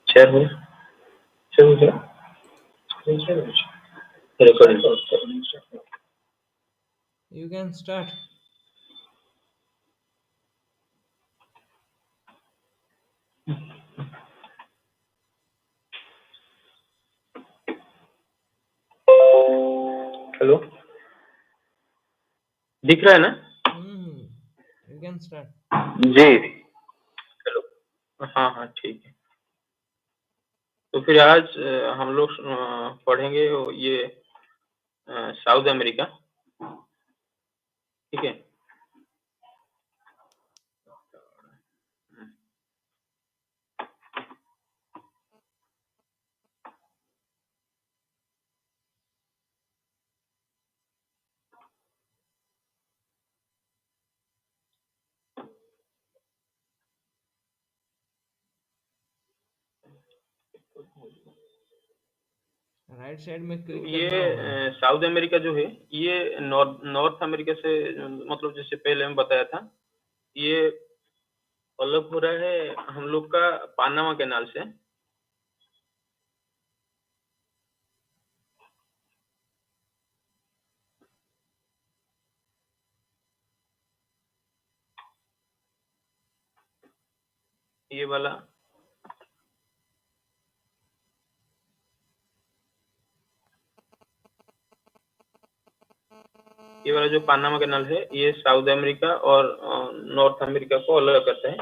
Share हो गया recording. You can start. Hello, दिख रहा है ना? Hmm. You can start. जी। हेलो। हाँ हाँ, ठीक है। तो फिर आज हम लोग पढ़ेंगे ये साउथ अमेरिका। ठीक है। राइट साइड में क्लिक करना होगा। ये साउथ अमेरिका जो है, ये नॉर्थ अमेरिका से मतलब जैसे पहले मैं बताया था, ये अलग हो रहा है हम लोग का पानामा कैनाल से। ये वाला जो पानामा कैनाल है, ये साउथ अमेरिका और नॉर्थ अमेरिका को अलग करता है।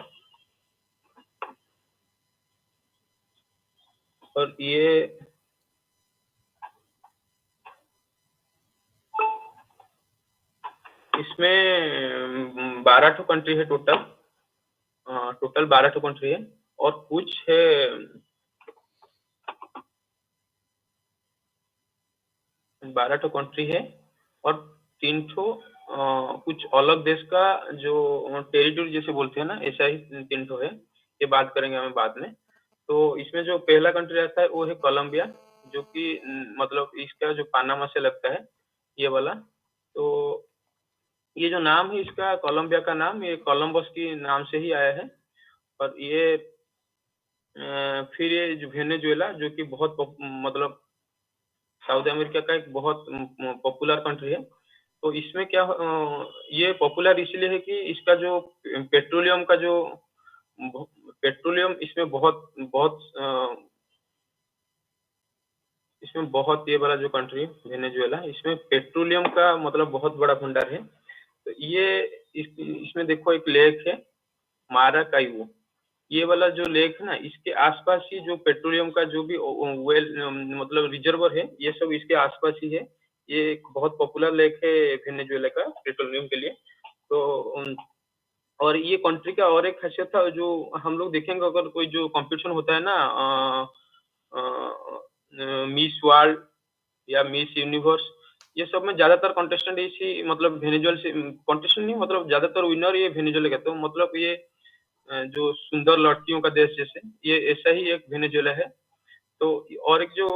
और ये इसमें 12 ठो कंट्री है टोटल। 12 ठो कंट्री है और कुछ है 12 ठो कंट्री है और 3 ठो कुछ अलग देश का जो टेरिटरी जैसे बोलते हैं ना, ऐसा ही 3 ठो है। ये बात करेंगे हमें बाद में। तो इसमें जो पहला कंट्री आता है वो है कोलंबिया, जो कि मतलब इसका जो पानामा से लगता है, ये वाला। तो ये जो नाम है इसका, कोलंबिया का नाम, ये कोलंबस की नाम से ही आया है। और ये फिर ये जो वेनेजुएला, जो कि बहुत मतलब साउथ अमेरिका का एक बहुत पॉपुलर कंट्री है। तो इसमें क्या ये पॉपुलर इसलिए है कि इसका जो पेट्रोलियम का जो पेट्रोलियम इसमें बहुत बहुत इसमें बहुत, ये वाला जो कंट्री है वेनेजुएला, इसमें पेट्रोलियम का मतलब बहुत बड़ा भंडार है। तो ये इसमें देखो एक लेक है माराकाइबो। ये वाला जो लेक है ना, इसके आसपास ही जो पेट्रोलियम का जो भी वेल मतलब रिजर्वर है, ये सब इसके आसपास ही है। ये एक बहुत पॉपुलर लेक है वेनेजुएला का पेट्रोलियम के लिए। तो और ये कंट्री का और एक खासियत था, जो हम लोग देखेंगे अगर कोई जो कंपटीशन होता है ना, मिस वर्ल्ड या मिस यूनिवर्स, ये सब में ज्यादातर कंटेस्टेंट इसी मतलब वेनेजुएला से कंटेस्टेंट नहीं, मतलब ज्यादातर विनर ये वेनेजुएला का। तो मतलब ये जो सुंदर लड़कियों का देश जैसे, ये ऐसा ही एक वेनेजुएला है। तो और एक जो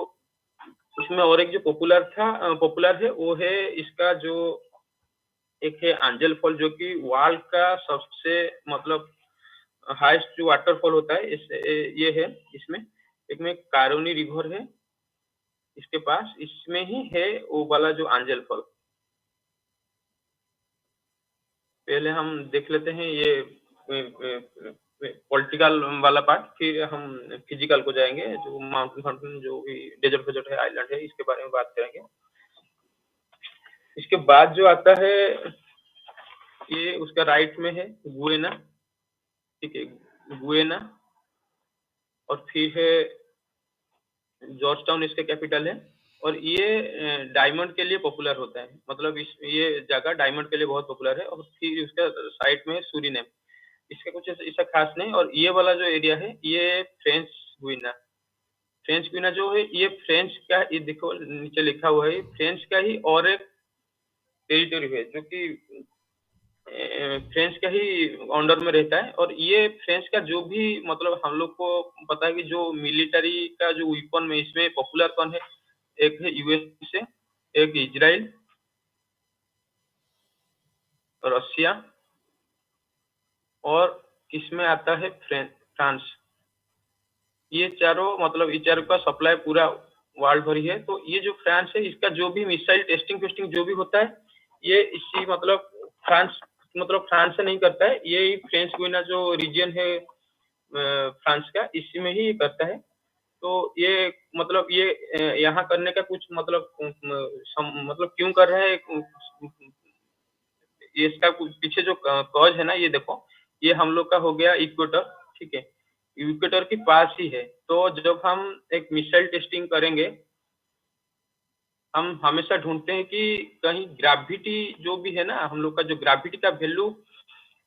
इसमें और एक जो पॉपुलर है वो है इसका जो एक है एंजल फॉल, जो कि वर्ल्ड का सबसे मतलब हाईएस्ट जो वाटरफॉल होता है ये है इसमें। एक में कारोनी रिवर है इसके पास, इसमें ही है वो वाला जो एंजल फॉल। पहले हम देख लेते हैं ये पॉलिटिकल वाला पार्ट, फिर हम फिजिकल को जाएंगे, जो माउंटेन फाउंटेन जो भी डेजर्ट फेजर्ट है, आइलैंड है, इसके बारे में बात करेंगे। इसके बाद जो आता है ये उसका राइट में है गुएना। ठीक है, गुएना। और फिर है जॉर्ज टाउन, इसका कैपिटल है। और ये डायमंड के लिए पॉपुलर होता है, मतलब ये जगह डायमंड के लिए बहुत पॉपुलर है। और फिर उसका साइड में सूरीनेम, इसका कुछ ऐसा खास नहीं। और ये वाला जो एरिया है ये फ्रेंच गुइना। फ्रेंच गुइना जो है ये फ्रेंच का, ये देखो नीचे लिखा हुआ है, फ्रेंच का ही और एक टेरिटरी है, जो कि फ्रेंच का ही अंडर में रहता है। और ये फ्रेंच का जो भी मतलब हम लोग को पता है कि जो मिलिट्री का जो वेपन में इसमें पॉपुलर कौन है, एक है यूएसए, एक इजराइल, रसिया, और किसमें आता है फ्रांस, ये चारों मतलब ये चारों का सप्लाई पूरा वर्ल्ड भर ही है। तो ये जो फ्रांस है इसका जो भी मिसाइल टेस्टिंग फेस्टिंग जो भी होता है ये इसी मतलब फ्रांस से नहीं करता है, ये फ्रेंच गुइना जो रीजन है फ्रांस का, इसी में ही करता है। तो ये मतलब ये यहाँ करने का कुछ मतलब मतलब क्यों कर रहे हैं, ये इसका पीछे जो कॉज है ना, ये देखो, ये हम लोग का हो गया इक्वेटर, ठीक है, इक्वेटर के पास ही है। तो जब हम एक मिसाइल टेस्टिंग करेंगे, हम हमेशा ढूंढते हैं कि कहीं ग्रेविटी जो भी है ना, हम लोग का जो ग्रेविटी का वैल्यू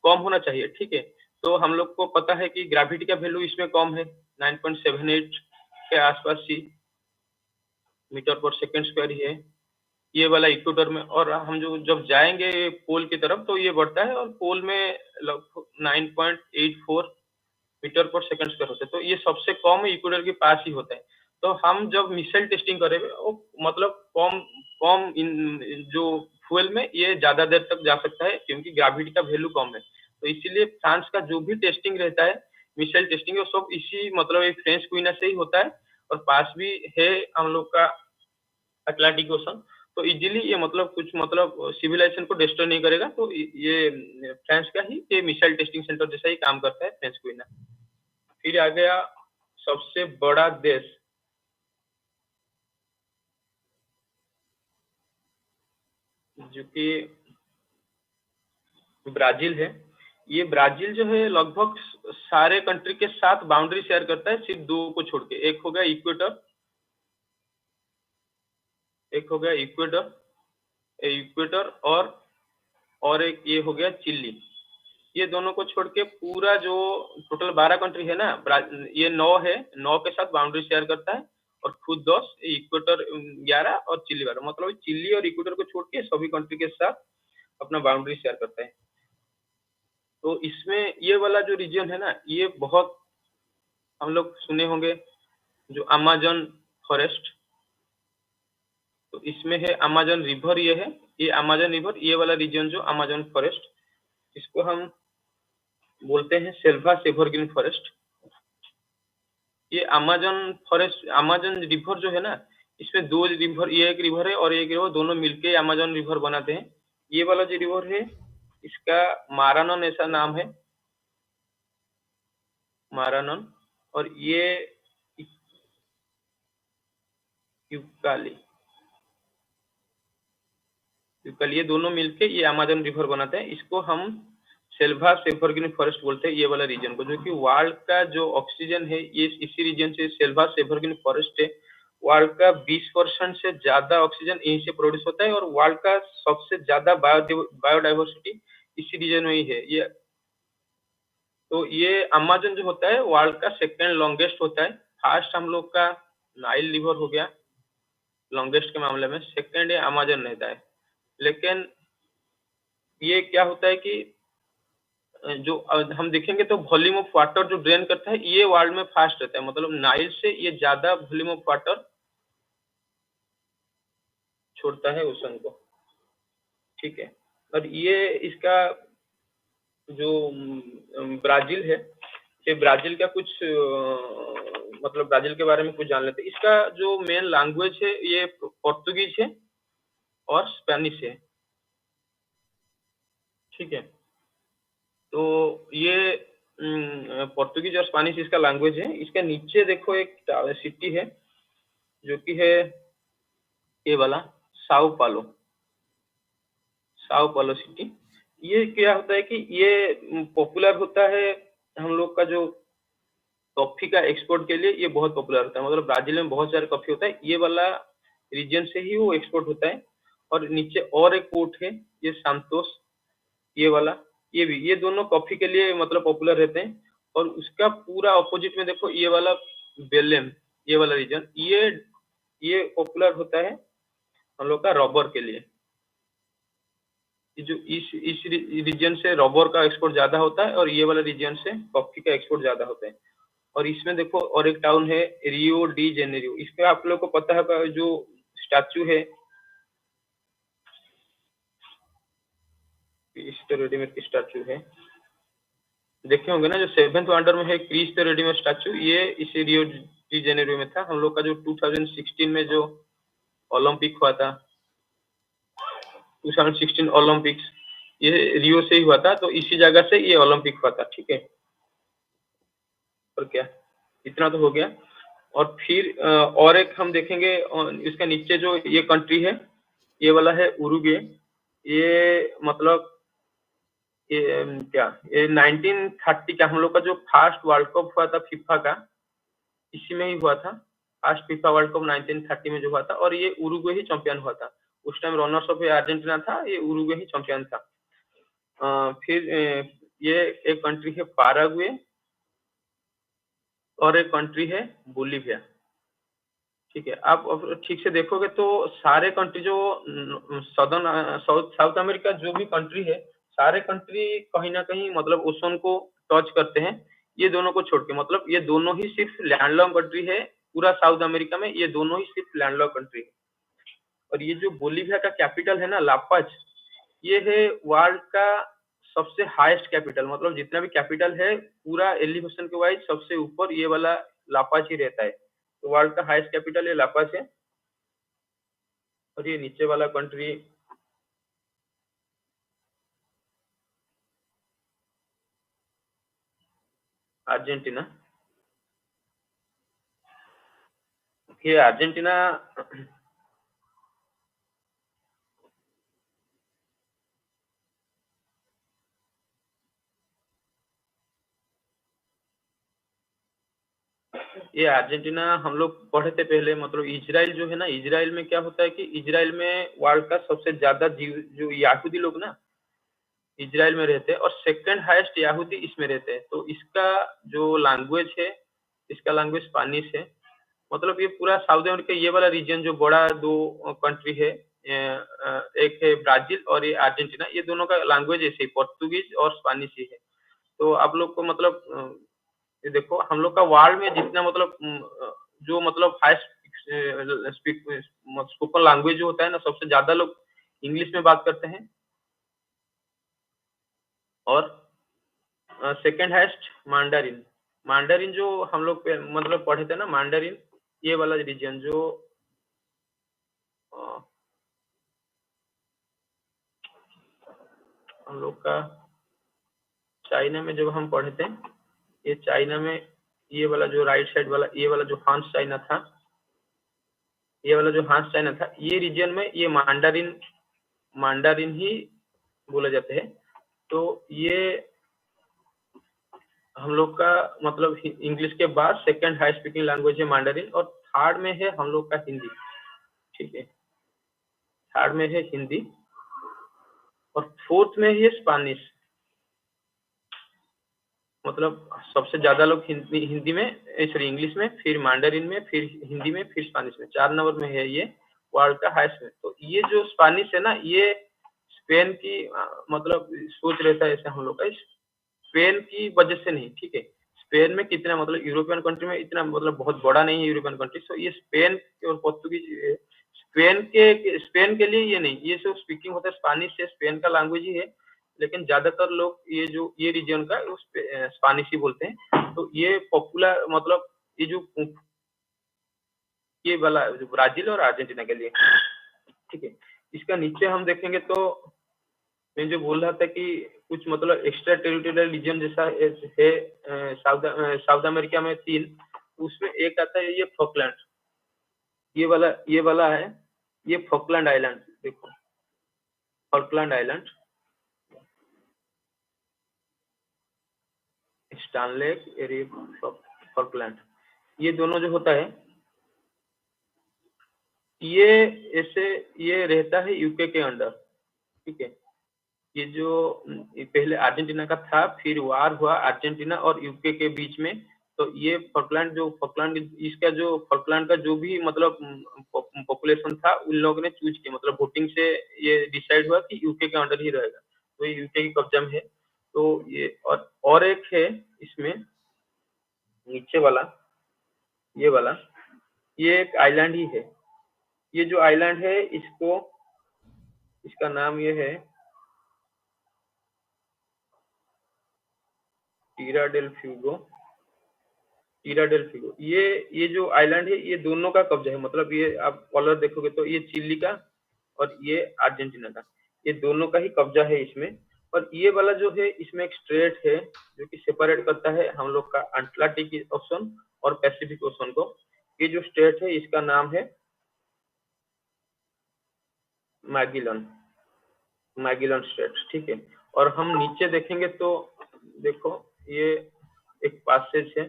कम होना चाहिए, ठीक है। तो हम लोग को पता है कि ग्रेविटी का वैल्यू इसमें कम है, 9.78 के आसपास ही मीटर पर सेकंड स्क्वायर ही है ये वाला इक्वेटर में। और हम जो जब जाएंगे पोल की तरफ तो ये बढ़ता है, और पोल में लगभग 9.84 मीटर पर सेकंड स्क्वायर होता है। तो ये सबसे कम इक्वेटर के पास ही होता है। तो हम जब मिसाइल टेस्टिंग करेंगे वो मतलब कम कम जो फ्यूल में ये ज्यादा देर तक जा सकता है, क्योंकि ग्रेविटी का वैल्यू कम है। तो इसीलिए फ्रांस का जो भी टेस्टिंग रहता है, मिसाइल टेस्टिंग, वो सब इसी मतलब एक फ्रेंच गुइना से ही होता है। और पास भी है हम लोग का अटलांटिक ओशन। तो इजीली ये मतलब कुछ मतलब सिविलाइजेशन को डिस्ट्रॉय नहीं करेगा। तो ये फ्रांस का ही ये मिसाइल टेस्टिंग सेंटर जैसा ही काम करता है, फ्रेंच गुइना। फिर आ गया सबसे बड़ा देश, जो कि ब्राजील है। ये ब्राजील जो है लगभग सारे कंट्री के साथ बाउंड्री शेयर करता है, सिर्फ दो को छोड़ के। एक हो गया इक्वेटर, एक हो गया इक्वेटर, इक्वेटर, और एक ये हो गया चिली। ये दोनों को छोड़ के पूरा जो टोटल 12 कंट्री है ना, ये 9 है, 9 के साथ बाउंड्री शेयर करता है। और खुद 10, इक्वेटर 11 और चिली 12, मतलब चिली और इक्वेटर को छोड़ के सभी कंट्री के साथ अपना बाउंड्री शेयर करता है। तो इसमें ये वाला जो रीजन है ना, ये बहुत हम लोग सुने होंगे, जो अमेज़न फॉरेस्ट। तो इसमें है अमेज़न रिवर, ये अमेज़न रिवर, ये वाला रीजन जो अमेज़न फॉरेस्ट, इसको हम बोलते हैं सेल्वास एवरग्रीन फॉरेस्ट। ये अमेज़न फॉरेस्ट, अमेज़न रिवर जो है ना, इसमें दो रिवर, ये एक रिवर है और एक रिवर, दोनों मिलके अमेज़न रिवर बनाते हैं। ये वाला जो रिवर है इसका मारानन ऐसा नाम है, मारानन। और ये यूकाली, यूकाली, ये दोनों मिलके ये अमेज़न रिवर बनाते हैं। इसको हम सेल्वास एवरग्रीन फॉरेस्ट बोलते हैं, ये वाला रीजन को। जो कि वर्ल्ड का जो ऑक्सीजन है ये इसी रीजन से, सेल्वास एवरग्रीन फॉरेस्ट है। वर्ल्ड का 20% से ज्यादा ऑक्सीजन यहीं से प्रोड्यूस होता है, और वर्ल्ड का सबसे ज्यादा बायोडाइवर्सिटी इसी रीजन में ही है ये। तो ये अमेज़न जो होता है वर्ल्ड का सेकेंड लॉन्गेस्ट होता है। फर्स्ट हम लोग का नाइल रिवर हो गया लॉन्गेस्ट के मामले में, सेकेंड ये अमेज़न रहता है। लेकिन ये क्या होता है कि जो हम देखेंगे तो वॉल्यूम ऑफ वाटर जो ड्रेन करता है ये वर्ल्ड में फास्ट रहता है, मतलब नाइल से ये ज्यादा वॉल्यूम ऑफ वाटर छोड़ता है ओशन को, ठीक है। और ये इसका जो ब्राजील है, ये ब्राजील का कुछ मतलब ब्राजील के बारे में कुछ जान लेते हैं। इसका जो मेन लैंग्वेज है ये पोर्तुगीज है और स्पेनिश है, ठीक है। तो ये पोर्तुगीज और स्पेनिश इसका लैंग्वेज है। इसके नीचे देखो एक सिटी है, जो कि है ये वाला साओ पालो, साओ पालो सिटी। ये क्या होता है कि ये पॉपुलर होता है हम लोग का जो कॉफी का एक्सपोर्ट के लिए, ये बहुत पॉपुलर होता है। मतलब ब्राजील में बहुत सारे कॉफी होता है, ये वाला रीजन से ही वो एक्सपोर्ट होता है। और नीचे और एक पोर्ट है, ये सांतोस, ये वाला, ये भी, ये दोनों कॉफी के लिए मतलब पॉपुलर रहते हैं। और उसका पूरा ऑपोजिट में देखो ये वाला बेलेम, ये वाला रीजन, ये पॉपुलर होता है हम लोग का रबर के लिए। ये जो इस रीजन से रबर का एक्सपोर्ट ज्यादा होता है, और ये वाला रीजन से कॉफी का एक्सपोर्ट ज्यादा होता है। और इसमें देखो और एक टाउन है रियो डी जेनेरियो, इसमें आप लोग को पता है जो स्टैचू है, इस रेडीमेड की स्टैचू है, देखे होंगे ना, जो सेवेंथ वंडर में है क्रिस द रेडीमेड स्टैचू, ये इसी रियो डी जेनेरो में था। हम लोग का जो 2016 में जो ओलंपिक हुआ था, 2016 ओलंपिक्स, ये रियो से ही हुआ था, तो इसी जगह से ये ओलंपिक हुआ था। ठीक है, और क्या, इतना तो हो गया। और फिर और एक हम देखेंगे, इसका नीचे जो ये कंट्री है, ये वाला है उरुग्वे। ये मतलब ये क्या, ये 1930 का हम लोग का जो फर्स्ट वर्ल्ड कप हुआ था फीफा का, इसी में ही हुआ था। फर्स्ट फीफा वर्ल्ड कप 1930 में जो हुआ था, और ये उरुग्वे ही चैंपियन हुआ था। उस टाइम रनर्स अप अर्जेंटीना था, ये उरुग्वे ही चैंपियन था। फिर ये एक कंट्री है पाराग्वे, और एक कंट्री है बोलीविया। ठीक है, आप अब ठीक से देखोगे तो सारे कंट्री जो सदर्न साउथ साउथ अमेरिका जो भी कंट्री है, सारे कंट्री कहीं ना कहीं मतलब ओशन को टच करते हैं। ये दोनों को छोड़ के, मतलब ये दोनों ही सिर्फ लैंडलॉक कंट्री है। पूरा साउथ अमेरिका में ये दोनों ही सिर्फ लैंडलॉक कंट्री है। और ये जो बोलीविया का कैपिटल है ना, लापज, ये है वर्ल्ड का सबसे हाईएस्ट कैपिटल। मतलब जितना भी कैपिटल है पूरा एलिवेशन के वाइज सबसे ऊपर ये वाला लापज ही रहता है। तो वर्ल्ड का हाईएस्ट कैपिटल ये लापज है। और ये नीचे वाला कंट्री अर्जेंटीना। ये अर्जेंटीना, ये अर्जेंटीना हम लोग पढ़े थे पहले। मतलब इजराइल जो है ना, इजराइल में क्या होता है कि इजराइल में वर्ल्ड का सबसे ज्यादा जो यहूदी लोग ना इजराइल में रहते हैं, और सेकंड हाईएस्ट यहूदी इसमें रहते हैं। तो इसका जो लैंग्वेज है, इसका लैंग्वेज स्पेनिश है। मतलब ये पूरा साउथ अमेरिका, ये वाला रीजन जो बड़ा दो कंट्री है, एक है ब्राजील और ये अर्जेंटीना, ये दोनों का लैंग्वेज ऐसे ही पोर्तुगीज और स्पेनिश ही है। तो आप लोग को मतलब ये देखो, हम लोग का वर्ल्ड में जितना मतलब जो मतलब हाईएस्ट स्पोकन लैंग्वेज जो होता है ना, सबसे ज्यादा लोग इंग्लिश में बात करते हैं। और सेकंड हाईएस्ट मांडरिन। मांडरिन जो हम लोग मतलब पढ़े थे ना, मांडरिन, ये वाला रीजन जो अ, हम लोग का चाइना में जब हम पढ़े थे, ये चाइना में ये वाला जो राइट साइड वाला, ये वाला जो हांस चाइना था, ये वाला जो हांस चाइना था, ये रीजन में ये मांडरिन, मांडरिन ही बोला जाते हैं। तो ये हम लोग का मतलब इंग्लिश के बाद सेकंड हाई स्पीकिंग लैंग्वेज है मांडरिन, और थर्ड में है हम लोग का हिंदी। ठीक है, थर्ड में है हिंदी, और फोर्थ में है स्पेनिश। मतलब सबसे ज्यादा लोग हिंदी हिंदी में, सॉरी इंग्लिश में, फिर मांडरिन में, फिर हिंदी में, फिर स्पेनिश में। 4 नंबर में है ये वर्ल्ड का हाईएस्ट में। तो ये जो स्पेनिश है ना, ये स्पेन की मतलब सोच रहता है ऐसे हम लोग का, स्पेन की वजह से नहीं। ठीक है, स्पेन में कितना मतलब यूरोपियन कंट्री में इतना मतलब बहुत बड़ा नहीं है यूरोपियन कंट्री। तो ये स्पेन और पोर्तुगीज, स्पेन के लिए ये नहीं, ये सब स्पीकिंग होता है स्पेनिश से, स्पेन का लैंग्वेज ही है। लेकिन ज्यादातर लोग ये जो ये रीजन का स्पेनिश ही बोलते हैं। तो ये पॉपुलर मतलब ये जो ये वाला जो ब्राजील और अर्जेंटीना के लिए। ठीक है, इसका नीचे हम देखेंगे तो मैं जो बोल रहा था कि कुछ मतलब एक्स्ट्रा टेरिटोरियल रीजन जैसा है साउथ अमेरिका में 3, उसमें एक आता है ये फॉकलैंड। ये वाला है, ये फॉकलैंड आइलैंड। देखो, फॉकलैंड आइलैंड, स्टानले एरिया, फॉकलैंड, ये दोनों जो होता है, ये ऐसे ये रहता है यूके के अंडर। ठीक है, ये जो ये पहले अर्जेंटीना का था, फिर वार हुआ अर्जेंटीना और यूके के बीच में। तो ये फॉकलैंड जो फॉकलैंड इसका जो फॉकलैंड का जो भी मतलब पॉपुलेशन था, उन लोगों ने चूज किया, मतलब वोटिंग से ये डिसाइड हुआ कि यूके के अंडर ही रहेगा। तो ये यूके की कब्जा में है। तो ये और एक है इसमें नीचे वाला, ये वाला, ये एक आइलैंड ही है। ये जो आइलैंड है, इसको इसका नाम ये है टीरा डेल फ्यूगो, टीरा डेल फ्यूगो, ये जो आइलैंड है ये दोनों का कब्जा है, मतलब ये आप कॉलर देखोगे तो ये चिली का और ये अर्जेंटीना का, ये दोनों का ही कब्जा है इसमें। और ये वाला जो है इसमें एक स्ट्रेट है जो कि सेपरेट करता है हम लोग का अटलांटिक ओशन और पैसिफिक ओशन को। ये जो स्ट्रेट है इसका नाम है मैगिलन, मैगिलन स्ट्रेट, ठीक है। और हम नीचे देखेंगे तो देखो ये एक पैसेज है,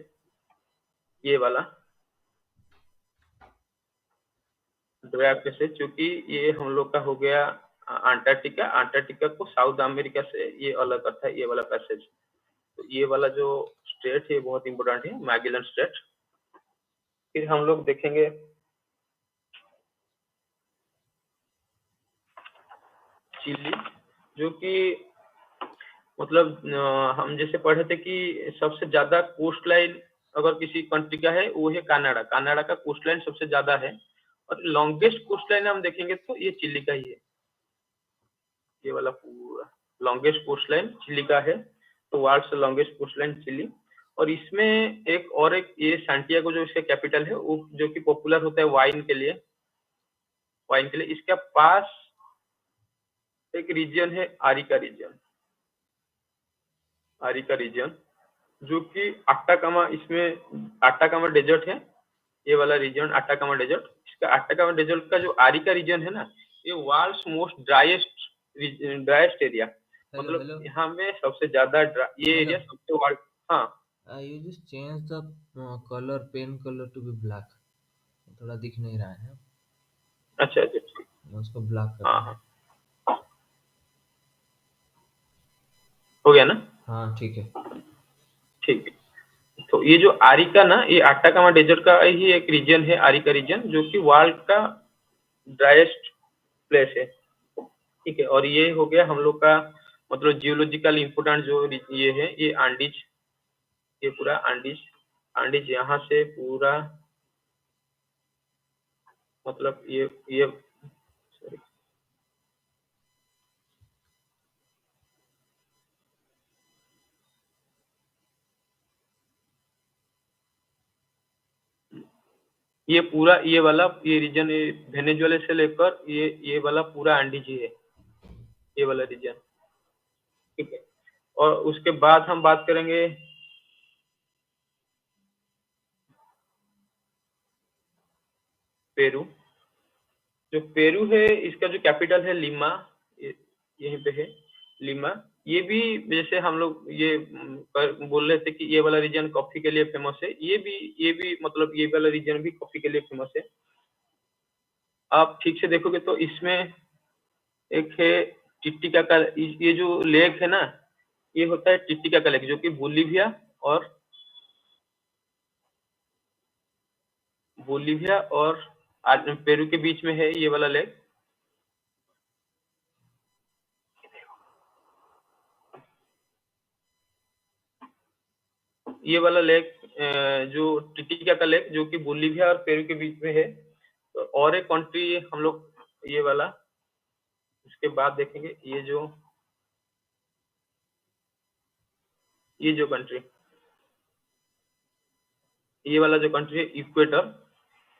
ये वाला ड्राइव पैसेज, क्योंकि ये हम लोग का हो गया अंटार्कटिका, अंटार्कटिका को साउथ अमेरिका से ये अलग करता है ये वाला पैसेज। तो ये वाला जो स्ट्रेट है बहुत इंपॉर्टेंट है, मैगिलन स्ट्रेट। फिर हम लोग देखेंगे चिली, जो कि मतलब हम जैसे पढ़े थे कि सबसे ज्यादा कोस्ट लाइन अगर किसी कंट्री का है वो है कनाडा, कनाडा का कोस्ट लाइन सबसे ज्यादा है। और लॉन्गेस्ट कोस्ट लाइन हम देखेंगे तो ये चिली का ही है, ये वाला पूरा लॉन्गेस्ट कोस्ट लाइन चिली का है। तो वर्ल्ड से लॉन्गेस्ट कोस्ट लाइन चिली। और इसमें एक ये सैंटियागो जो इसका कैपिटल है वो जो कि पॉपुलर होता है वाइन के लिए, वाइन के लिए। इसके पास एक रीजन है आरिका रीजन, आरिका रीजन जो कि अट्टाकामा, इसमें अट्टाकामा डेजर्ट है ये वाला रीजन, अट्टाकामा डेजर्ट। इसका अट्टाकामा डेजर्ट का जो आरिका रीजन है ना, ये world's most driest area, Hello, मतलब hello, यहाँ में सबसे ज्यादा ये hello. एरिया सबसे वर्ल्ड। हाँ You just change the color, pen color to be black. थोड़ा दिख नहीं रहा है, अच्छा अच्छा ठीक। मैं उसको ब्लैक कर हाँ रहा हूँ। हाँ हो गया ना, हाँ ठीक है। ठीक है। तो ये जो आरिका ना, ये अट्टाकामा डेजर्ट का ही एक रीजन है, आरिका रीजन, जो कि वर्ल्ड का ड्राइएस्ट प्लेस है, ठीक है। और ये हो गया हम लोग का मतलब जियोलॉजिकल इम्पोर्टेंट जो ये है, ये आंडीज, ये पूरा आंडीज, आंडीज यहाँ से पूरा मतलब ये sorry, ये पूरा ये वाला ये रीजन, ये वेनेजुएला से लेकर ये वाला पूरा आंडीज ही है, ये वाला रीजन, ठीक है। और उसके बाद हम बात करेंगे पेरू। जो पेरू है इसका जो कैपिटल है लीमा, यहीं पे है लीमा। ये भी जैसे हम लोग ये बोल रहे थे कि ये वाला रीजन कॉफी के लिए फेमस है, ये भी मतलब ये वाला रीजन भी कॉफी के लिए फेमस है। आप ठीक से देखोगे तो इसमें एक है टिटिका का, ये जो लेक है ना, ये होता है टिटिका का लेक, जो कि बोलीविया और पेरू के बीच में है ये वाला लेक। ये वाला लेक जो टिटिका का लेक जो कि बोलीविया और पेरू के बीच में है। तो और एक कंट्री हम लोग ये वाला उसके बाद देखेंगे, ये जो कंट्री, ये वाला जो कंट्री है इक्वेटर,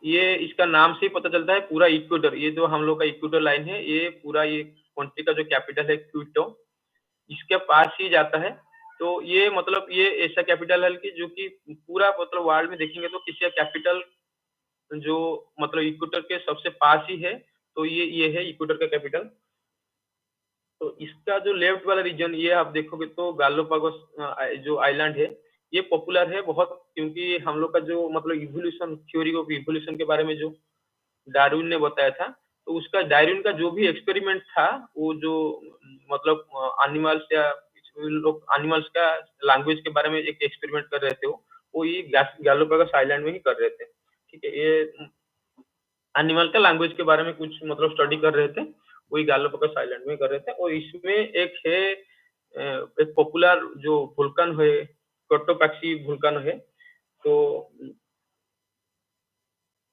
ये इसका नाम से ही पता चलता है पूरा इक्वेटर, ये जो हम लोग का इक्वेटर लाइन है, ये पूरा ये कंट्री का जो कैपिटल है क्विटो, इसके पास ही जाता है। तो ये मतलब ये ऐसा कैपिटल है कि जो कि पूरा मतलब वर्ल्ड में देखेंगे तो किसी का कैपिटल जो मतलब इक्वेटर के सबसे पास ही है, तो ये है इक्वेटर का कैपिटल। तो इसका जो लेफ्ट वाला रीजन ये आप देखोगे तो गालोपागोस जो आइलैंड है, ये पॉपुलर है बहुत, क्योंकि हम लोग का जो मतलब इवोल्यूशन थ्योरी ऑफ इवोल्यूशन के बारे में जो डार्विन ने बताया था, तो उसका डार्विन का जो भी एक्सपेरिमेंट था, वो जो मतलब एनिमल्स या लोग एनिमल्स का लैंग्वेज के बारे में एक एक्सपेरिमेंट कर रहे थे, वो ये गैलोपागोस आइलैंड में ही कर रहे थे, ठीक है। ये एनिमल का लैंग्वेज के बारे में कुछ मतलब स्टडी कर रहे थे, वही गैलोपागोस आइलैंड में कर रहे थे। और इसमें एक है एक पॉपुलर जो वुल्कन है, कोटोपैक्सी वुल्कन है, तो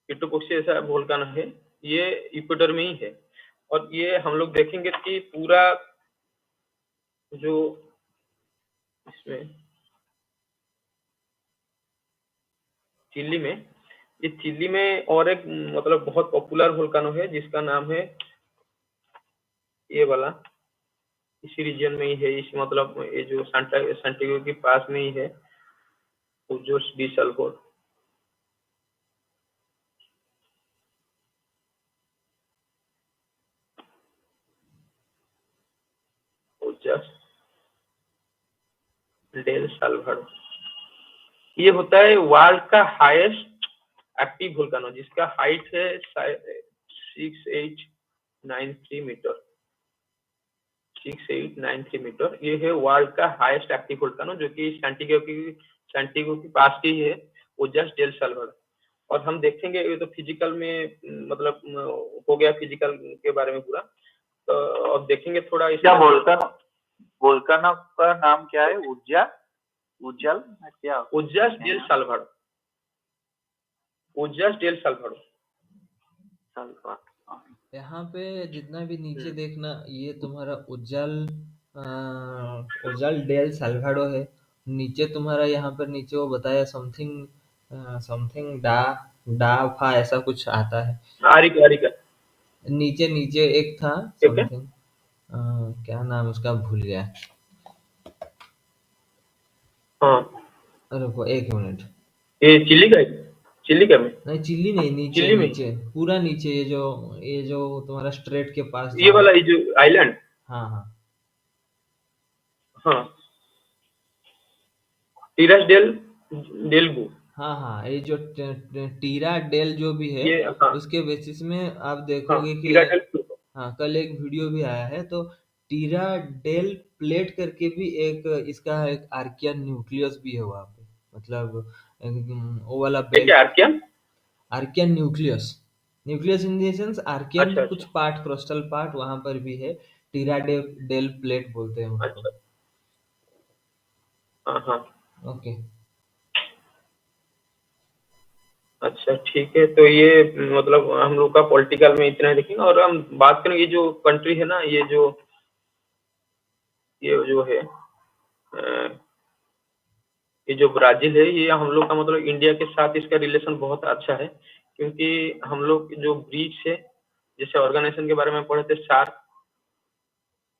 कोटोपैक्सी ऐसा वुल्कन है, ये इक्वेटर में ही है। और ये हम लोग देखेंगे कि पूरा जो इसमें चिली में, ये चिली में और एक मतलब बहुत पॉपुलर वोल्केनो है जिसका नाम है ये वाला, इसी रीजन में ही है, इस मतलब ये जो सांटियागो के पास में ही है, उजोस डी सल्फोर। उजस डेल साल्वाडो, ये होता है वर्ल्ड का हाईएस्ट एक्टिव वोल्केनो जिसका हाइट है 6893 मीटर, 6893 मीटर। ये है वर्ल्ड का हाईएस्ट एक्टिव वोल्केनो जो कि सैंटियागो की पास की है, ओजस डेल साल्वाडो। और हम देखेंगे, ये तो फिजिकल में मतलब हो गया फिजिकल के बारे में पूरा, तो अब देखेंगे थोड़ा क्या इसका वोल्केनो वोल्केनो का नाम क्या है? उज्जल क्या? ओजस डेल साल्वाडो, ओजस डेल साल्वाडो। यहाँ पे जितना भी नीचे देखना, ये तुम्हारा उज्जल डेल साल्वाडो है। नीचे तुम्हारा यहाँ पर नीचे वो बताया समथिंग समथिंग डाफा ऐसा कुछ आता है। आरिका नीचे नीचे एक था ठीक है। समथिंग, क्या नाम उसका भूल गया। हाँ, रुको एक मिनट। ये चिल्ली का में, नहीं चिल्ली नहीं, नीचे चिल्ली में नीचे पूरा नीचे, ये जो तुम्हारा स्ट्रेट के पास ये जो है। वाला, ये जो आइलैंड, हाँ हाँ हाँ, टीरस डेल हाँ हाँ, ये जो टीरा डेल जो भी है, ये, हाँ उसके बेसिस में आप हाँ, देखोगे कि टीरा डेल, हाँ कल एक वीडियो भी आया है। तो टीरा डेल प्लेट करके भी एक इसका एक आर्कियन न्यूक्लियस भी है वहाँ पे, मतलब वो वाला ये बेल्ट। क्या Archaean? Archaean nucleus, nucleus in the sense Archaean अच्छा कुछ अच्छा पार्ट, क्रिस्टल पार्ट वहां पर भी है। टीरा डेल प्लेट बोलते हैं उसको। अच्छा, हाँ हाँ, ओके। अच्छा ठीक है। तो ये मतलब हम लोग का पॉलिटिकल में इतना ही देखेंगे, और हम बात करेंगे जो कंट्री है ना, ये जो है ये जो ब्राजील है, ये हम लोग का मतलब इंडिया के साथ इसका रिलेशन बहुत अच्छा है, क्योंकि हम लोग जो ब्रिक्स है, जैसे ऑर्गेनाइजेशन के बारे में पढ़े थे, सार्क,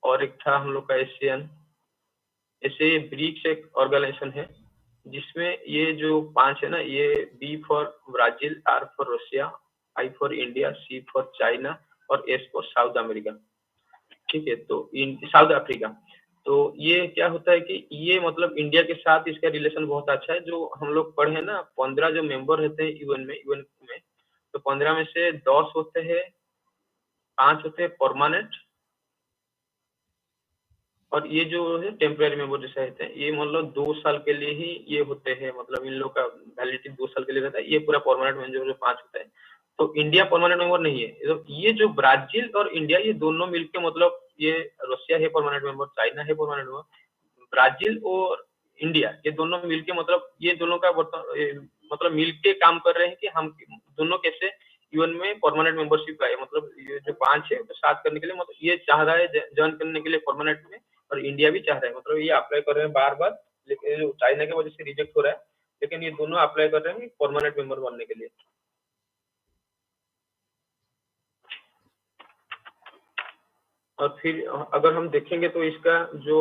और एक था हम लोग का एशियन, ऐसे ये ब्रिक्स एक ऑर्गेनाइजेशन है जिसमें ये जो पांच है ना, ये B for Brazil, R for Russia, I for India, C for China, और एस फॉर साउथ अमेरिका। ठीक है, तो साउथ अफ्रीका। तो ये क्या होता है कि ये मतलब इंडिया के साथ इसका रिलेशन बहुत अच्छा है। जो हम लोग पढ़े हैं ना, 15 जो मेंबर रहते हैं यूएन में, तो 15 में से 10 होते हैं, 5 होते हैं परमानेंट, और ये जो है टेम्पररी मेंबर जैसे रहते हैं, ये मतलब 2 साल के लिए ही ये होते हैं, मतलब इन लोग का वैलिडिटी 2 साल के लिए रहता है। ये पूरा परमानेंट मेंबर जो 5 होता है। तो इंडिया परमानेंट मेंबर नहीं है, तो ये जो ब्राजील और इंडिया, ये दोनों मिलके मतलब ये, रशिया है परमानेंट मेंबर, चाइना है परमानेंट मेंबर, ब्राजील और इंडिया, ये दोनों मिलके मतलब ये दोनों का मतलब मिलके काम कर रहे हैं कि हम दोनों कैसे यूएन में परमानेंट मेंबरशिप आए। मतलब ये जो 5 है तो 7 करने के लिए, मतलब ये चाह रहा है ज्वाइन करने के लिए परमानेंट में, और इंडिया भी चाह रहा है, मतलब ये अप्लाई कर रहे हैं बार बार, लेकिन जो चाइना की वजह से रिजेक्ट हो रहा है, लेकिन ये दोनों अप्लाई कर रहे हैं परमानेंट मेंबर बनने के लिए। और फिर अगर हम देखेंगे तो इसका जो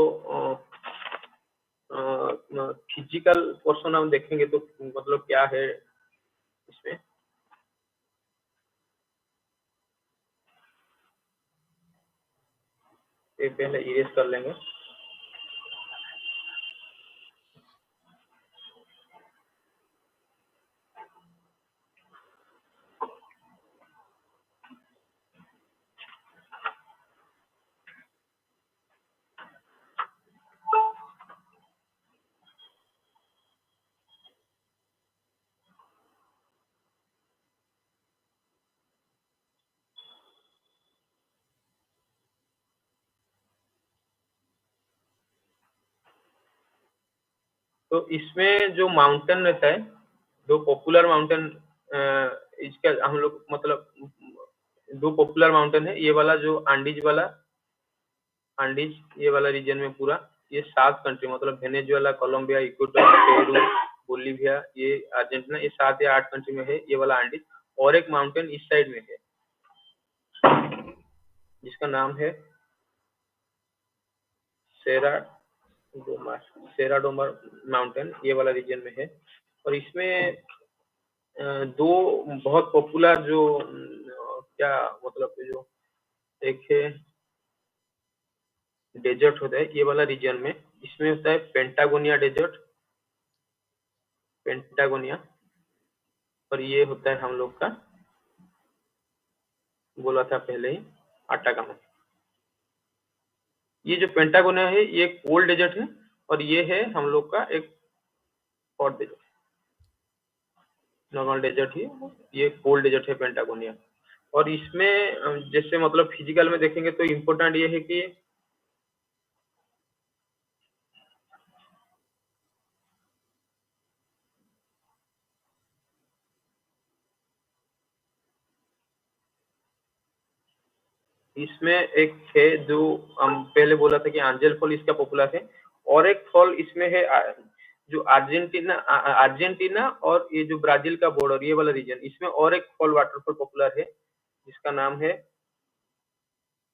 फिजिकल पोर्शन हम देखेंगे तो मतलब क्या है इसमें, ये पहले इरेज कर लेंगे। तो इसमें जो माउंटेन रहता है, दो पॉपुलर माउंटेन, इसका हम लोग मतलब दो पॉपुलर माउंटेन है, ये वाला जो आंडीज ये वाला रीजन में पूरा, ये 7 कंट्री मतलब Venezuela, Colombia, Ecuador, Peru, Bolivia, ये अर्जेंटीना, ये 7 या 8 कंट्री में है ये वाला आंडीज। और एक माउंटेन इस साइड में है जिसका नाम है सेरा डोमा, सेरा डोमा माउंटेन, ये वाला रीजन में है। और इसमें दो बहुत पॉपुलर जो क्या मतलब जो एक है डेजर्ट होता है ये वाला रीजन में, इसमें होता है पेंटागोनिया डेजर्ट, पेंटागोनिया। और ये होता है हम लोग का, बोला था पहले ही, आटाकामा। ये जो पेंटागोनिया है ये कोल्ड डेजर्ट है, और ये है हम लोग का एक हॉट डेजर्ट, नॉर्मल डेजर्ट ही, ये कोल्ड डेजर्ट है पेंटागोनिया। और इसमें जैसे मतलब फिजिकल में देखेंगे तो इम्पोर्टेंट ये है कि इसमें एक है जो हम पहले बोला था कि एंजल फॉल इसका पॉपुलर है, और एक फॉल इसमें है जो अर्जेंटीना और ये जो ब्राजील का बॉर्डर, ये वाला रीजन, इसमें और एक फॉल वाटरफॉल पॉपुलर है जिसका नाम है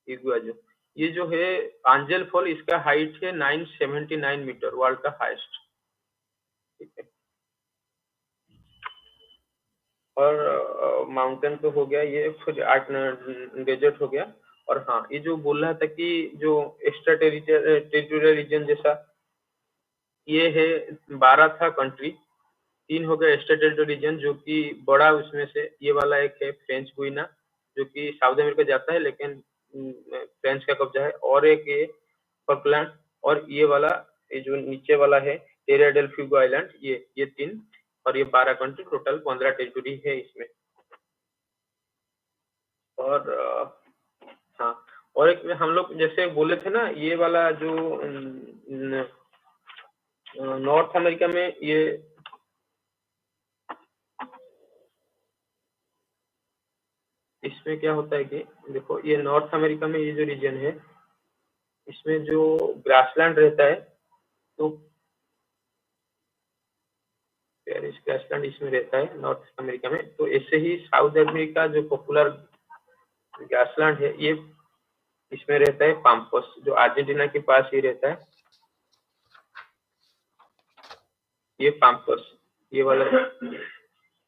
इगुआजो। ये जो है एंजल फॉल, इसका हाइट है 979 मीटर, वर्ल्ड का हाईएस्ट। ठीक है, और माउंटेन तो हो गया, ये फिर डेजर्ट हो गया। और हाँ, ये जो बोल रहा था कि जो एक्स्ट्रा टेरिटोरियल रीजन जैसा, ये है 12 था कंट्री, 3 हो गया एक्स्ट्रा टेरिटोरियल रीजन जो कि बड़ा, उसमें से ये वाला एक है फ्रेंच गुइना जो कि साउथ अमेरिका जाता है लेकिन फ्रेंच का कब्जा है, और एक ये फॉकलैंड, और ये वाला, ये जो नीचे वाला है टेरिया डेल फ्यूगो आइलैंड, ये 3, और ये 12 कंट्री, टोटल 15 टेरिटोरी है इसमें। और हाँ, और एक में हम लोग जैसे बोले थे ना, ये वाला जो नॉर्थ अमेरिका में, ये इसमें क्या होता है कि देखो, ये नॉर्थ अमेरिका में ये जो रीजन है, इसमें जो ग्रासलैंड रहता है, तो पेरिस ग्रासलैंड इसमें रहता है नॉर्थ अमेरिका में। तो ऐसे ही साउथ अमेरिका जो पॉपुलर ग्रासलैंड है, ये इसमें रहता है पाम्पस, जो अर्जेंटीना के पास ही रहता है, ये पाम्पस, ये वाला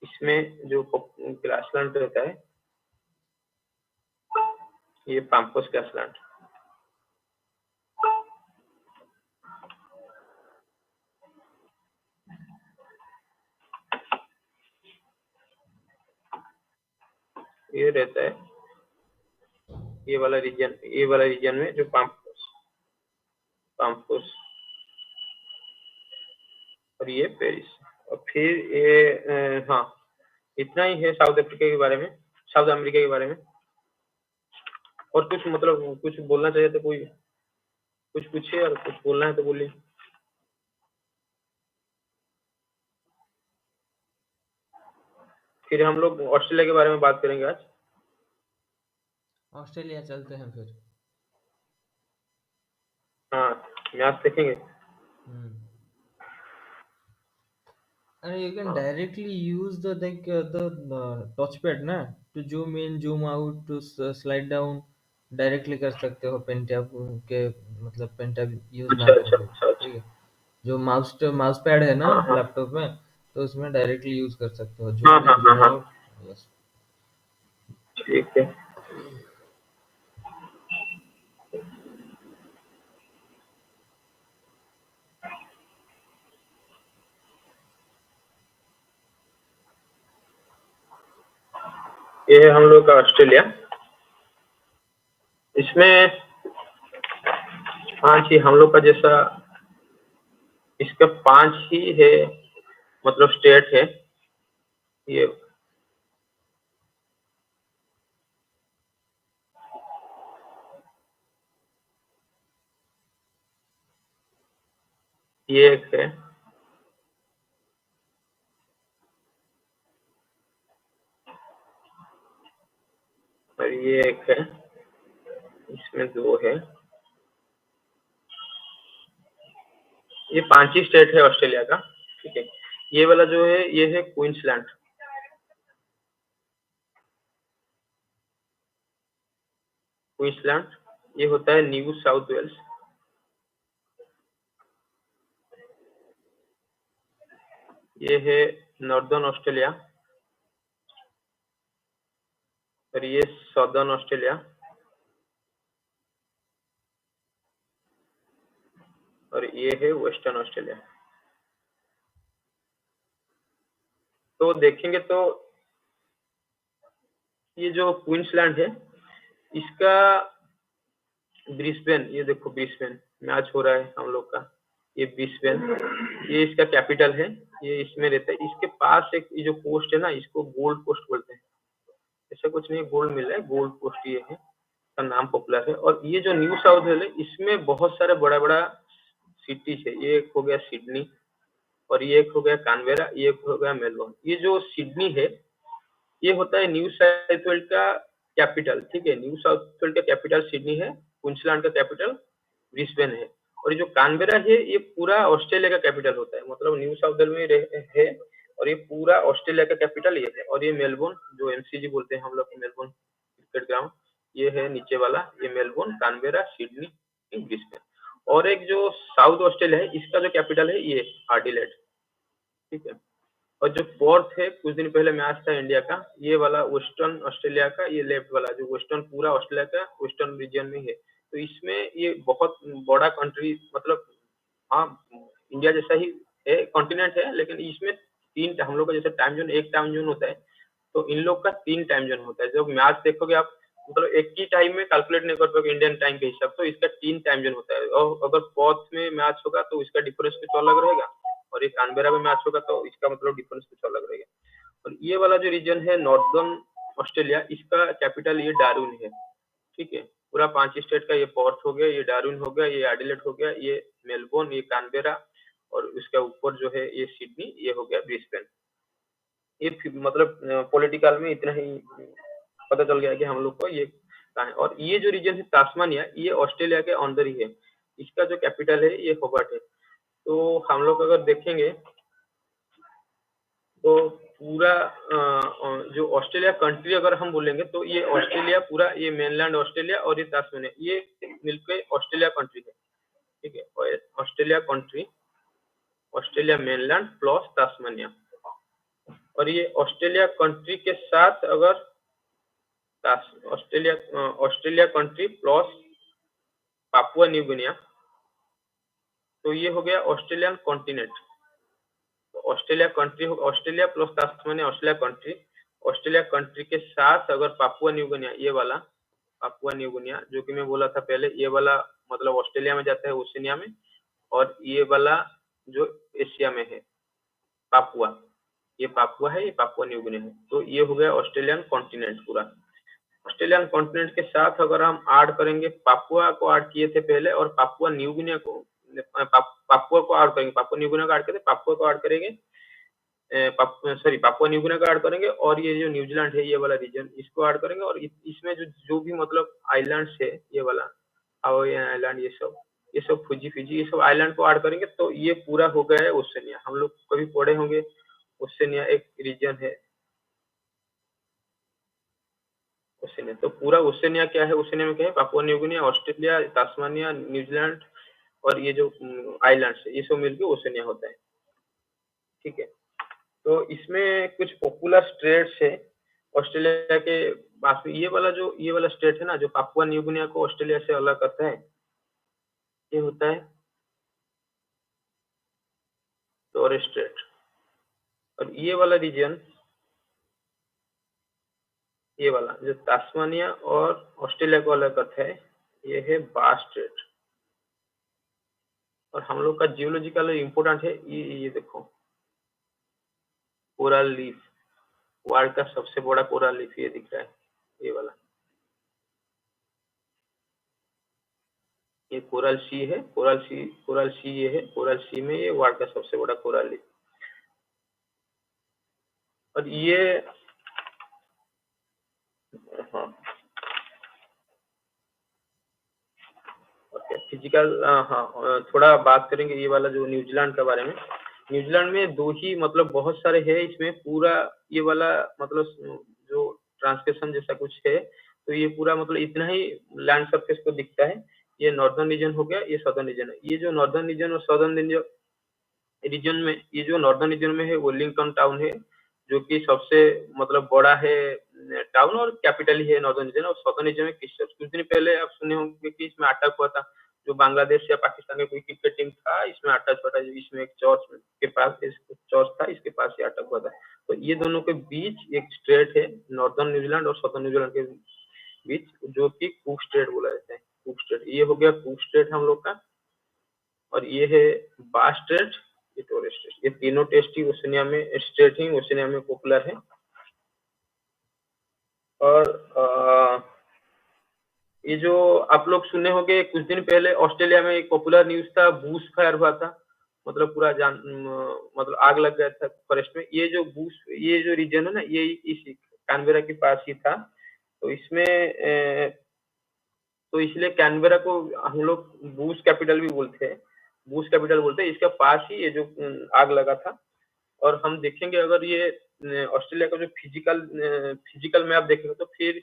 इसमें जो ग्रासलैंड रहता है, ये पाम्पस ग्रासलैंड। ये रहता है ये वाला रीजन में जो पाम्पस, और ये पेरिस। और फिर ये हाँ, इतना ही है साउथ अफ्रीका के बारे में, साउथ अमेरिका के बारे में। और कुछ मतलब कुछ बोलना चाहिए तो कोई कुछ पूछिए, और कुछ बोलना है तो बोलिए। फिर हम लोग ऑस्ट्रेलिया के बारे में बात करेंगे आज। ऑस्ट्रेलिया चलते हैं फिर। हाँ, मैच देखेंगे। And you can directly use the touchpad ना, to zoom in, zoom out, to slide down, directly कर सकते हो पेन टैब के, मतलब पेन टैब यूज ना अच्छा अच्छा करके। अच्छा अच्छा। ठीक है, जो माउस पैड है ना हाँ हाँ लैपटॉप में, तो उसमें डायरेक्टली यूज कर सकते हो, हाँ जूम हाँ इन, हाँ जूम हाँ, आउट। यस। ठीक है। ये है हम लोग का ऑस्ट्रेलिया। इसमें हाँ जी, हम लोग का जैसा इसका 5 ही है, मतलब स्टेट है ये। ये एक है, और ये एक है, इसमें 2 है। ये 5 ही स्टेट है ऑस्ट्रेलिया का। ठीक है, ये वाला जो है ये है क्वींसलैंड। क्वींसलैंड ये होता है न्यू साउथ वेल्स। ये है नॉर्दर्न ऑस्ट्रेलिया और ये सदर्न ऑस्ट्रेलिया और ये है वेस्टर्न ऑस्ट्रेलिया। तो देखेंगे तो ये जो क्वींसलैंड है इसका ब्रिस्बेन, ये देखो ब्रिस्बेन मैच हो रहा है हम लोग का। ये ब्रिस्बेन ये इसका कैपिटल है, ये इसमें रहता है। इसके पास एक ये जो कोस्ट है ना, इसको गोल्ड कोस्ट बोलते हैं। ऐसा कुछ नहीं, गोल्ड मिल रहा है, गोल्ड कोस्ट ये है, का नाम पॉपुलर है। और ये जो न्यू साउथ वेल है इसमें बहुत सारे बड़ा बड़ा सिटीज है। ये एक हो गया सिडनी और ये एक हो गया कैनबेरा, ये एक हो गया मेलबोर्न। ये जो सिडनी है ये होता है न्यू साउथ वेल्स का कैपिटल, ठीक है। न्यू साउथ वेल्स का कैपिटल सिडनी है, क्वींसलैंड का कैपिटल ब्रिस्बेन है। और ये जो कैनबेरा है ये पूरा ऑस्ट्रेलिया का कैपिटल होता है, मतलब न्यू साउथ वेल्स में है और ये पूरा ऑस्ट्रेलिया का कैपिटल ये है। और ये मेलबोर्न जो एमसीजी बोलते हैं हम लोग, मेलबोर्न क्रिकेट ग्राउंड, ये है नीचे वाला, ये मेलबोर्न, कैनबेरा, सिडनी, ब्रिस्बेन। और एक जो साउथ ऑस्ट्रेलिया है इसका जो कैपिटल है ये एडिलेड, ठीक है। और जो फोर्थ है, कुछ दिन पहले मैच था इंडिया का, ये वाला वेस्टर्न ऑस्ट्रेलिया का, ये लेफ्ट वाला जो वेस्टर्न पूरा ऑस्ट्रेलिया का वेस्टर्न रीजन में है। तो इसमें ये बहुत बड़ा कंट्री, मतलब हाँ इंडिया जैसा ही है, कॉन्टिनेंट है, लेकिन इसमें तीन, हम लोग का जैसे टाइम जोन एक टाइम जोन होता है, तो इन लोग का 3 टाइम जोन होता है। जब मैच देखोगे आप, मतलब एक ही टाइम में कैलकुलेट नहीं कर पाओगे इंडियन टाइम के हिसाब, तो इसका 3 टाइम जोन होता है। और अगर फोर्थ में मैच होगा तो इसका डिफरेंस कुछ अलग रहेगा, और ये कैनबेरा में मैच होगा तो इसका मतलब डिफरेंस कुछ अलग रहेगा। और ये वाला जो रीजन है नॉर्दर्न ऑस्ट्रेलिया, इसका कैपिटल ये डार्विन है, ठीक है। पूरा 5 स्टेट का ये पर्थ हो गया, ये डार्विन हो गया, ये एडिलेड हो गया, ये मेलबोर्न, ये कैनबेरा, और उसके ऊपर जो है ये सिडनी, ये हो गया ब्रिस्बेन। ये मतलब पॉलिटिकल में इतना ही पता चल गया कि हम लोग को ये कहाँ है। और ये जो रीजन है तास्मानिया, ये ऑस्ट्रेलिया के अंदर ही है। इसका जो कैपिटल है ये होबार्ट है। तो हम लोग अगर देखेंगे तो पूरा जो ऑस्ट्रेलिया कंट्री अगर हम बोलेंगे तो ये ऑस्ट्रेलिया पूरा, ये मेनलैंड ऑस्ट्रेलिया और ये तास्मानिया, ये मिलकर ऑस्ट्रेलिया कंट्री है, ठीक है। और Australia country, Australia mainland plus Tasmania. और ये ऑस्ट्रेलिया कंट्री के साथ अगर Australia country plus Papua New Guinea, तो ये हो गया ऑस्ट्रेलियन कॉन्टिनेंट। तो Australia country, Australia plus Tasmania Australia country, Australia country के साथ अगर पापुआ न्यू गिनिया, ये वाला पापुआ न्यू गिनिया जो कि मैं बोला था पहले, ये वाला मतलब ऑस्ट्रेलिया में जाता है, ओशिनिया में। और ये वाला जो एशिया में है पापुआ, ये पापुआ है, ये पापुआ न्यू गिनिया है। तो ये हो गया ऑस्ट्रेलियन कॉन्टिनेंट पूरा। ऑस्ट्रेलियन कॉन्टिनेंट के साथ अगर हम ऐड करेंगे, पापुआ को ऐड किए थे पहले, और पापुआ न्यू गिनिया को, पापुआ को ऐड करेंगे, पापुआ न्यू गिनिया को ऐड करेंगे, पापुआ को ऐड करेंगे, सॉरी पापुआ न्यू गिनिया को ऐड करेंगे, और ये जो न्यूजीलैंड है ये वाला रीजन, इसको ऐड करेंगे। और इसमें जो जो भी मतलब आइलैंड्स है, ये वाला हवाईयन आइलैंड, ये सब फुजी फिजी, ये सब आइलैंड को ऐड करेंगे, तो ये पूरा हो गया है ओशनिया। हम लोग कभी पढ़े होंगे, ओशनिया एक रीजन है, ओशनिया। तो पूरा ओशनिया क्या है, ओशनिया में क्या है, Papua New Guinea, Australia, Tasmania, New Zealand और ये जो आइलैंड्स है, ये सब मिलकर ओशनिया होता है, ठीक है। तो इसमें कुछ पॉपुलर स्टेट्स है ऑस्ट्रेलिया के पास में। ये वाला स्टेट है ना, जो पापुआ न्यू गिनिया को ऑस्ट्रेलिया से अलग करता है, ये होता है टोरेस स्ट्रेट। और ये वाला रीजन, ये वाला जो तास्मानिया और ऑस्ट्रेलिया को अलग करता है, ये है बास स्ट्रेट। और हम लोग का जियोलॉजिकल इम्पोर्टेंट है, ये देखो कोरल लीफ, वर्ल्ड का सबसे बड़ा कोरल लीफ ये दिख रहा है, ये वाला, ये कोरल सी है, कोरल सी ये है, कोरल सी में ये वर्ल्ड का सबसे बड़ा कोरल लीफ। और ये हाँ ओके, फिजिकल हाँ थोड़ा बात करेंगे ये वाला जो न्यूजीलैंड के बारे में। न्यूजीलैंड में दो ही मतलब बहुत सारे है इसमें पूरा ये वाला मतलब जो ट्रांसलेशन जैसा कुछ है, तो ये पूरा मतलब इतना ही लैंड सरफेस को दिखता है। ये नॉर्दर्न रीजन हो गया, ये सदर्न रीजन है। ये जो नॉर्दर्न रीजन और सदर्न रीजन में, ये जो नॉर्दर्न रीजन में है वेलिंगटन टाउन है, जो कि सबसे मतलब बड़ा है टाउन और कैपिटल ही है नॉर्दर्न रीजन। और सदर्न रीजन में क्रिसचर्च, कुछ दिन पहले आप सुने होंगे कि इसमें अटैक हुआ था, जो बांग्लादेश या पाकिस्तान का कोई क्रिकेट टीम था, इसमें अटैक हुआ था, इसमें एक चर्च के पास चर्च था, इसके पास ही अटैक हुआ था। तो ये दोनों के बीच एक स्ट्रेट है नॉर्दर्न न्यूजीलैंड और सदर्न न्यूजीलैंड के बीच, जो कि कुक स्ट्रेट बोला जाता है। कुक स्ट्रेट, ये हो गया कुक स्ट्रेट हम लोग का। और ये है बास स्ट्रेट, ये टोरेस स्ट्रेट। ये तीनों टेस्ट ही ओशिनिया में स्ट्रेट ही ओशिनिया में पॉपुलर है। और ये जो आप लोग सुने होंगे कुछ दिन पहले ऑस्ट्रेलिया में एक पॉपुलर न्यूज था, बूश फायर हुआ था, मतलब पूरा मतलब आग लग गया था फॉरेस्ट में। ये जो रीजन है ना, ये इस कैनबेरा के पास ही था। तो इसमें तो इसलिए कैनबेरा को हम लोग बूश कैपिटल भी बोलते हैं, बूश कैपिटल बोलते हैं। इसके पास ही ये जो आग लगा था। और हम देखेंगे अगर ये ऑस्ट्रेलिया का जो फिजिकल मैप देखेंगे, तो फिर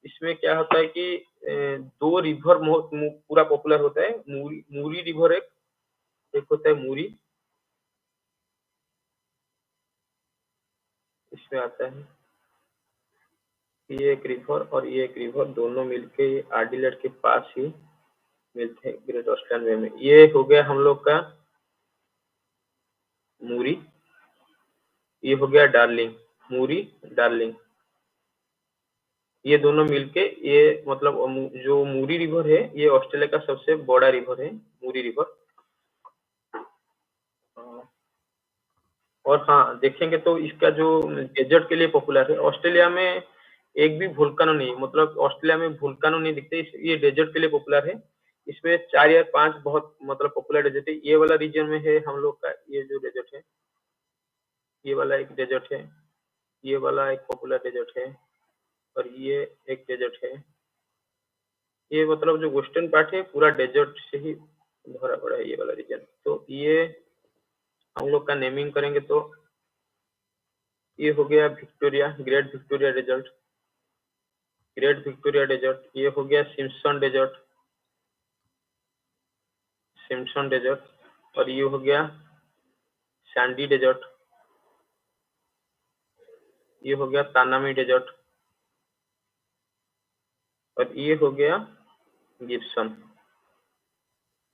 इसमें क्या होता है कि दो रिवर पूरा पॉपुलर होता है। मूरी रिवर एक होता है मूरी, इसमें आता है ये एक रिवर और ये एक रिवर, दोनों मिलके एडिलेड के पास ही मिलते हैं ग्रेट ऑस्ट्रेलियन वे में। ये हो गया हम लोग का मूरी, ये हो गया डार्लिंग, मूरी डार्लिंग। ये दोनों मिलके ये मतलब जो मूरी रिवर है, ये ऑस्ट्रेलिया का सबसे बड़ा रिवर है, मूरी रिवर। और हाँ, देखेंगे तो इसका जो डेजर्ट के लिए पॉपुलर है। ऑस्ट्रेलिया में एक भी वोल्केनो नहीं, मतलब ऑस्ट्रेलिया में वोल्केनो नहीं दिखते, ये डेजर्ट के लिए पॉपुलर है। इसमें 4 या 5 बहुत मतलब पॉपुलर डेजर्ट है। ये वाला रीजन में है हम लोग का ये जो डेजर्ट है, ये वाला एक डेजर्ट है, ये वाला एक पॉपुलर डेजर्ट है, और ये एक डेजर्ट है। ये मतलब जो वेस्टर्न पार्ट है पूरा डेजर्ट से ही भरा पड़ा है ये वाला रीजन। तो ये हम लोग का नेमिंग करेंगे तो ये हो गया Victoria, Great Victoria Desert, Great Victoria Desert. ये हो गया सिम्पसन डेजर्ट, सिम्पसन डेजर्ट। और ये हो गया सैंडी डेजर्ट, ये हो गया तानामी डेजर्ट। और ये हो गया गिब्सन।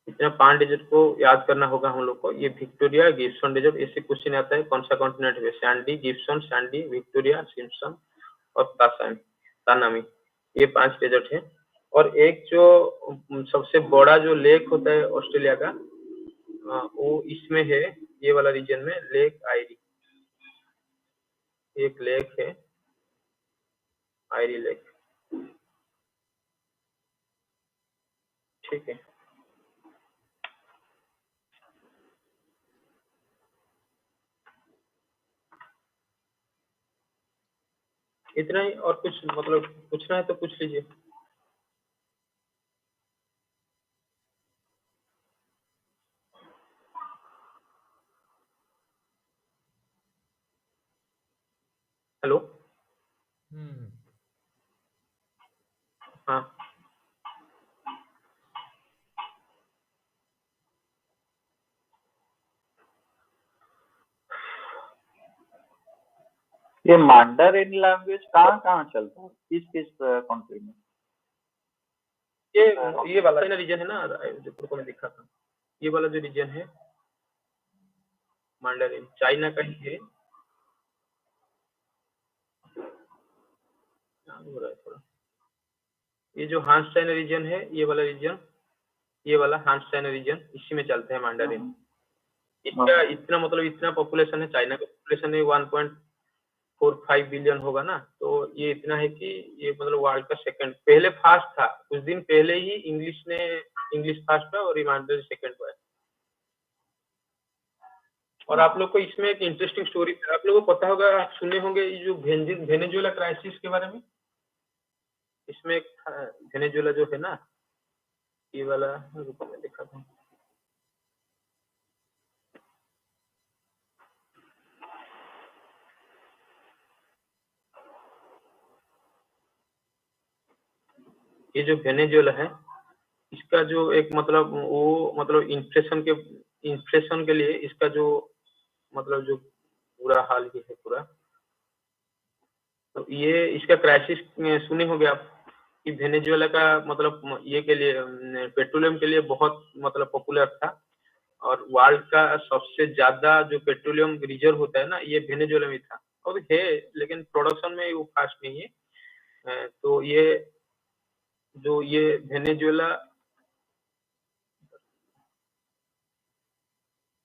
इतना 5 डेजर्ट को याद करना होगा हम लोग को। ये विक्टोरिया, गिब्सन डेजर्ट, ऐसे क्वेश्चन आता है कौन सा कॉन्टिनेंट है। Sandy, Gibson, Sandy, Victoria, Simpson और तानामी, ये 5 डेजर्ट है। और एक जो सबसे बड़ा जो लेक होता है ऑस्ट्रेलिया का, वो इसमें है, ये वाला रीजन में, लेक आयरी। एक लेक है आयरी लेक, ठीक है। इतना ही, और कुछ मतलब पूछना है तो पूछ लीजिए। हेलो। हम्म। हाँ, ये मांडरिन लैंग्वेज कहाँ कहाँ चलता है, किस किस कंट्री में? ये वाला रीजन है ना जो तुमको मैं दिखा था, ये वाला जो रीजन है मांडरिन, चाइना का ही है। हो रहा है थोड़ा। ये जो हांस चाइना रीजन है, ये वाला रीजन, ये वाला हांस चाइना रीजन, इसी में चलते हैं मांडरिन। इसका इतना मतलब इतना पॉपुलेशन है, चाइना का पॉपुलेशन है 1.45 बिलियन होगा ना, तो ये इतना है कि ये मतलब वर्ल्ड का सेकंड, पहले फास्ट था, कुछ दिन पहले ही इंग्लिश फास्ट था और ये मांडरिन सेकंड हुआ है। और आप लोग को इसमें एक इंटरेस्टिंग स्टोरी, आप लोगों को पता होगा, आप सुने होंगे ये जो वेनेजुएला क्राइसिस के बारे में। इसमें एक वेनेजुएला जो है ना, ये वाला, रुको मैं दिखाता हूँ। ये जो वेनेजुएला है, इसका जो एक मतलब वो मतलब इन्फ्लेशन के लिए इसका जो मतलब जो बुरा हाल ही है पूरा। तो ये इसका क्राइसिस सुने होंगे आप कि वेनेजुएला का मतलब ये के लिए पेट्रोलियम के लिए बहुत मतलब पॉपुलर था, और वर्ल्ड का सबसे ज्यादा जो पेट्रोलियम रिजर्व होता है ना, ये वेनेजुएला में था। अब है, लेकिन प्रोडक्शन में वो फास्ट नहीं है। तो ये वेनेजुएला,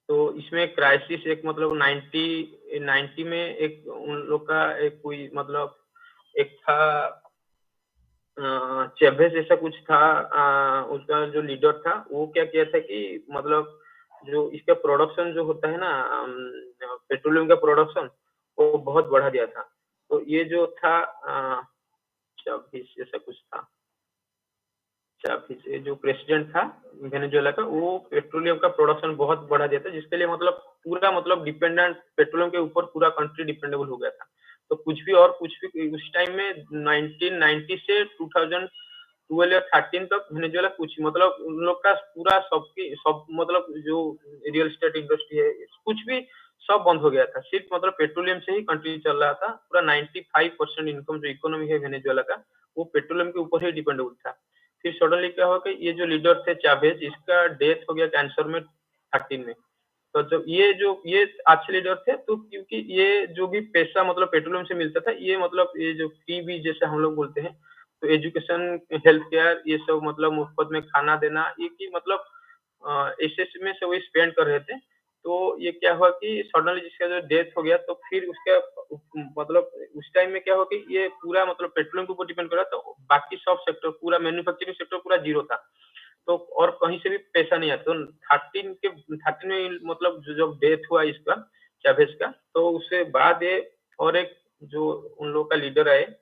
तो इसमें क्राइसिस एक मतलब 90 में एक उन लोग का एक कोई मतलब एक था चेवेस ऐसा कुछ था, उसका जो लीडर था वो क्या किया था कि मतलब जो इसका प्रोडक्शन जो होता है ना, पेट्रोलियम का प्रोडक्शन, वो बहुत बढ़ा दिया था। तो ये जो था चेवेस ऐसा कुछ था, ये जो प्रेसिडेंट था वेनेजुएला का, वो पेट्रोलियम का प्रोडक्शन बहुत बढ़ा दिया था, जिसके लिए मतलब पूरा मतलब डिपेंडेंट पेट्रोलियम के ऊपर पूरा कंट्री डिपेंडेबल हो गया था। तो कुछ भी उस टाइम में 1990 से 2012 या 13 तक वेनेजुएला कुछ मतलब उन लोग का पूरा सब मतलब जो रियल एस्टेट इंडस्ट्री है, कुछ भी सब बंद हो गया था। सिर्फ मतलब पेट्रोलियम से ही कंट्री चल रहा था। पूरा 95% इनकम जो इकोनॉमी है वेनेजुएला का, वो पेट्रोलियम के ऊपर ही डिपेंडेबल था। फिर सडनली क्या हुआ कि ये जो लीडर थे चावेज, इसका डेथ हो गया कैंसर में 13 में। तो जब ये अच्छे लीडर थे, तो क्योंकि ये जो भी पैसा मतलब पेट्रोलियम से मिलता था, ये मतलब ये जो फ्री भी जैसे हम लोग बोलते हैं, तो एजुकेशन, हेल्थ केयर, ये सब मतलब मुफ्त में खाना देना, ये की मतलब ऐसे में से वो स्पेंड कर रहे थे। तो ये क्या हुआ कि सडनली जिसका जो डेथ हो गया, तो फिर उसका मतलब उस टाइम में क्या हुआ कि ये पूरा मतलब पेट्रोलियम के ऊपर डिपेंड कर रहा था, तो बाकी सब सेक्टर पूरा मैन्युफैक्चरिंग सेक्टर पूरा जीरो था। तो और कहीं से भी पैसा नहीं आता। तो 13 में मतलब जब डेथ हुआ इसका चावेज का, तो उससे बाद ये और एक जो उन लोगों का लीडर आए,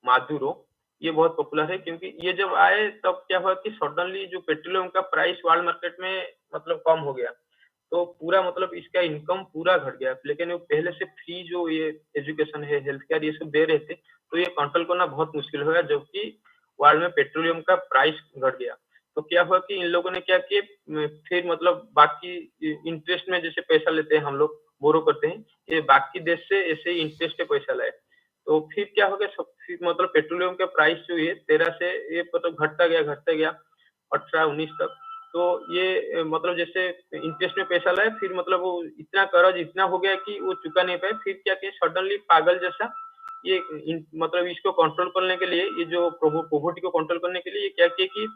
मादुरो, ये बहुत पॉपुलर है, क्योंकि ये जब आए तब क्या हुआ कि सडनली जो पेट्रोलियम का प्राइस वर्ल्ड मार्केट में मतलब कम हो गया। तो पूरा मतलब इसका इनकम पूरा घट गया। लेकिन वो पहले से फ्री जो ये एजुकेशन है, हेल्थ केयर, ये सब दे रहे थे, तो ये कंट्रोल करना बहुत मुश्किल हो गया, जबकि वर्ल्ड में पेट्रोलियम का प्राइस घट गया। तो क्या हुआ कि इन लोगों ने क्या किए, फिर मतलब बाकी इंटरेस्ट में जैसे पैसा लेते हैं हम लोग, बोरो करते हैं, ये बाकी देश से ऐसे ही इंटरेस्ट पे पैसा लाए। तो फिर क्या हो गया, फिर मतलब पेट्रोलियम का प्राइस जो है 13 से ये मतलब घटता गया 18-19 तक। तो ये मतलब जैसे इंटरेस्ट में पैसा लाए, फिर मतलब वो इतना कर्ज इतना हो गया कि वो चुका नहीं पाए। फिर क्या किया, सडनली पागल जैसा ये मतलब इसको कंट्रोल करने के लिए, ये जो पॉवर्टी को कंट्रोल करने के लिए ये क्या किया कि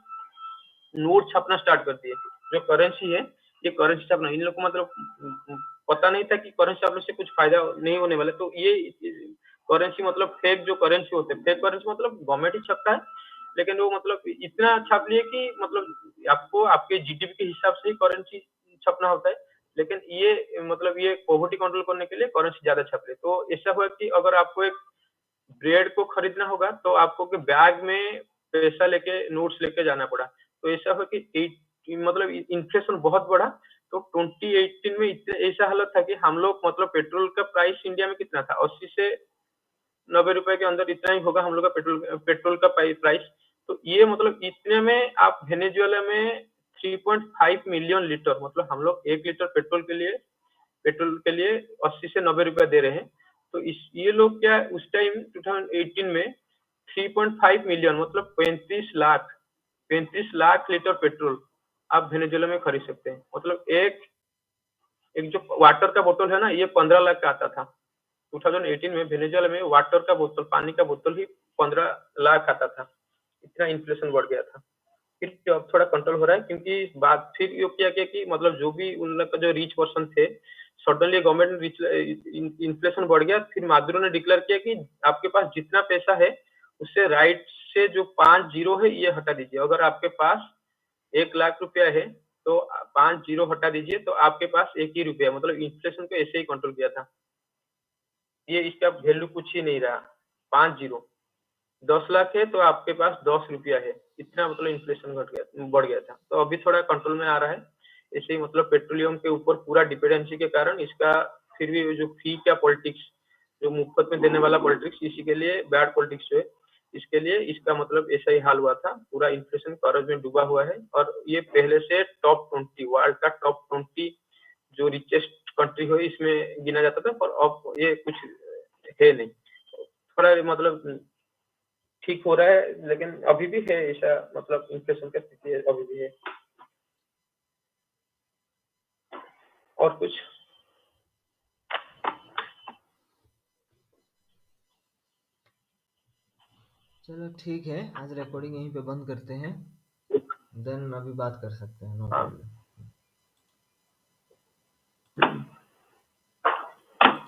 नोट छापना स्टार्ट कर दिए। जो करेंसी है, ये करेंसी छापना, इन लोग को मतलब पता नहीं था कि करेंसी छापने से कुछ फायदा नहीं होने वाला। तो ये करेंसी मतलब फेक जो करेंसी होते हैं, फेक करेंसी मतलब गवर्नमेंट ही छापता है, लेकिन वो मतलब इतना छाप लिए कि मतलब आपको आपके जीडीपी के हिसाब से ही करेंसी छपना होता है। लेकिन ये मतलब ये पॉवर्टी कंट्रोल करने के लिए करेंसी ज्यादा छाप रहे। तो ऐसा हुआ कि अगर आपको एक ब्रेड को खरीदना होगा, तो आपको के बैग में पैसा लेके नोट्स लेके जाना पड़ा। तो ऐसा हुआ कि मतलब इन्फ्लेशन बहुत बढ़ा। तो 2018 में ऐसा हालत था कि हम लोग मतलब पेट्रोल का प्राइस इंडिया में कितना था, 80 से 90 रुपए के अंदर इतना ही होगा हम लोग का पेट्रोल का प्राइस। तो ये मतलब इतने में आप वेनेजुएला में 3.5 मिलियन लीटर, मतलब हम लोग 1 लीटर पेट्रोल के लिए 80 से 90 रुपए दे रहे हैं। तो इस ये लोग क्या उस टाइम 2018 में 3.5 मिलियन मतलब 35 लाख लीटर पेट्रोल आप वेनेजुएला में खरीद सकते हैं। मतलब एक एक जो वाटर का बोतल है ना, ये 15 लाख का आता था। 2018 में वेनेजुएला में वाटर का बोतल, पानी का बोतल ही 15 लाख आता था। इतना इन्फ्लेशन बढ़ गया था। फिर अब थोड़ा कंट्रोल हो रहा है, क्योंकि बात फिर ये क्या किया कि मतलब जो भी उन लोग का जो रिच पर्सन थे, सडनली गवर्नमेंट ने इन्फ्लेशन बढ़ गया। फिर मादुरो ने डिक्लेयर किया कि आपके पास जितना पैसा है, उससे राइट से जो 5 जीरो है ये हटा दीजिए। अगर आपके पास 1 लाख रुपया है, तो 5 जीरो हटा दीजिए, तो आपके पास 1 ही रुपया। मतलब इन्फ्लेशन को ऐसे ही कंट्रोल किया था। ये इसका वैल्यू कुछ ही नहीं रहा। 5 जीरो, 10 लाख है तो आपके पास 10 रुपया है। इतना मतलब इन्फ्लेशन बढ़ गया था। तो अभी थोड़ा कंट्रोल में आ रहा है। ऐसे ही मतलब पेट्रोलियम के ऊपर पूरा डिपेंडेंसी के कारण इसका फिर भी जो फ्री का पॉलिटिक्स, जो मुफ्त में देने वाला पॉलिटिक्स, इसी के लिए बैड पॉलिटिक्स जो है, इसके लिए इसका मतलब ऐसा ही हाल हुआ था, पूरा इन्फ्लेशन कर्ज में डूबा हुआ है और ये पहले से टॉप 20 वर्ल्ड का टॉप 20 जो रिचेस्ट कंट्री हो इसमें गिना जाता था, पर अब ये कुछ है नहीं, थोड़ा मतलब ठीक हो रहा है, लेकिन अभी भी है ऐसा, मतलब इन्फ्लेशन का स्थिति अभी भी है। और कुछ? चलो ठीक है, आज रिकॉर्डिंग यहीं पे बंद करते हैं, देन अभी बात कर सकते हैं, नो हाँ, प्रॉब्लम।